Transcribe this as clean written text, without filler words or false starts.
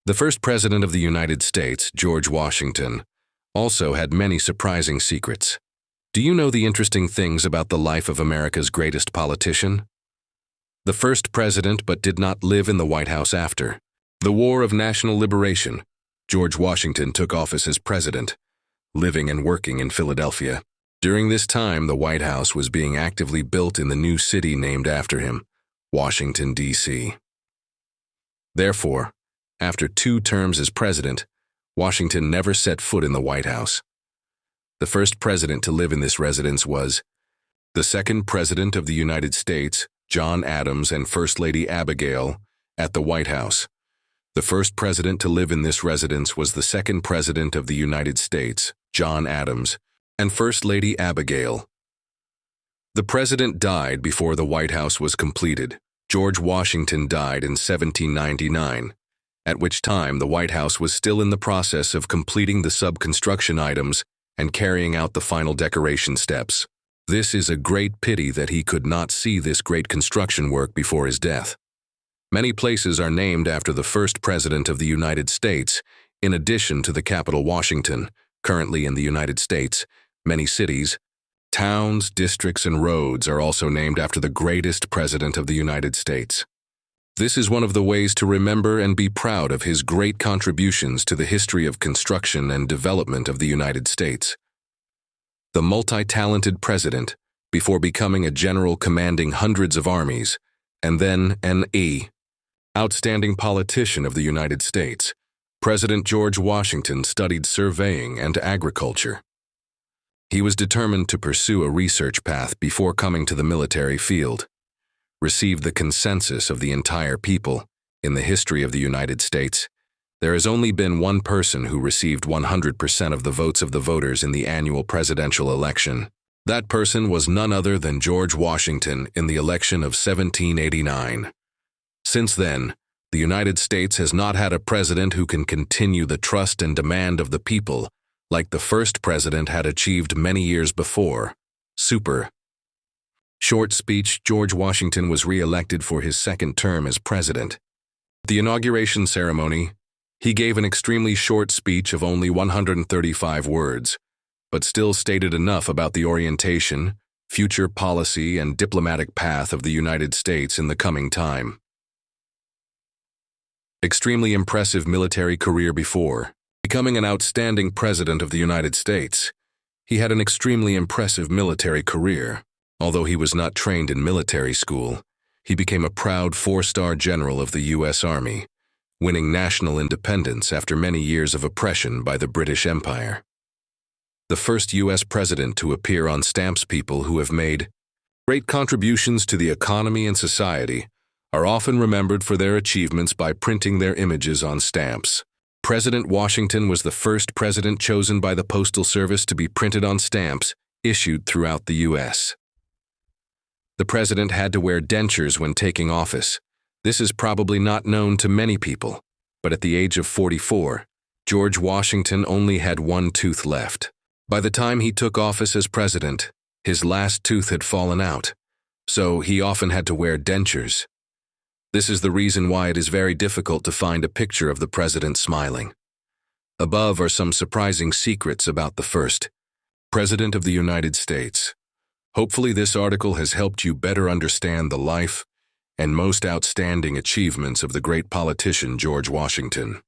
The first president of the United States, George Washington, also had many surprising secrets. Do you know the interesting things about the life of America's greatest politician? The first president but did not live in the White House after. The War of National Liberation. George Washington took office as president, living and working in Philadelphia. During this time, the White House was being actively built in the new city named after him, Washington, D.C. Therefore, after 2 terms as president, Washington never set foot in the White House. The first president to live in this residence was the second president of the United States, John Adams, and First Lady Abigail, at the White House. The first president to live in this residence was the second president of the United States, John Adams, and First Lady Abigail. The president died before the White House was completed. George Washington died in 1799, at which time the White House was still in the process of completing the sub-construction items and carrying out the final decoration steps. This is a great pity that he could not see this great construction work before his death. Many places are named after the first president of the United States, in addition to the capital Washington, currently in the United States. Many cities, towns, districts, and roads are also named after the greatest president of the United States. This is one of the ways to remember and be proud of his great contributions to the history of construction and development of the United States. The multi-talented president, before becoming a general commanding hundreds of armies, and then an outstanding politician of the United States, President George Washington studied surveying and agriculture. He was determined to pursue a research path before coming to the military field. Received the consensus of the entire people. In the history of the United States, there has only been one person who received 100% of the votes of the voters in the annual presidential election. That person was none other than George Washington in the election of 1789. Since then, the United States has not had a president who can continue the trust and demand of the people like the first president had achieved many years before. Short speech. George Washington was re-elected for his second term as president. At the inauguration ceremony, he gave an extremely short speech of only 135 words, but still stated enough about the orientation, future policy, and diplomatic path of the United States in the coming time. Extremely impressive military career before becoming an outstanding president of the United States. He had an extremely impressive military career. Although he was not trained in military school, he became a proud 4-star general of the U.S. Army, winning national independence after many years of oppression by the British Empire. The first U.S. president to appear on stamps. People who have made great contributions to the economy and society are often remembered for their achievements by printing their images on stamps. President Washington was the first president chosen by the Postal Service to be printed on stamps issued throughout the U.S. The president had to wear dentures when taking office. This is probably not known to many people, but at the age of 44, George Washington only had one tooth left. By the time he took office as president, his last tooth had fallen out, so he often had to wear dentures. This is the reason why it is very difficult to find a picture of the president smiling. Above are some surprising secrets about the first president of the United States. Hopefully this article has helped you better understand the life and most outstanding achievements of the great politician George Washington.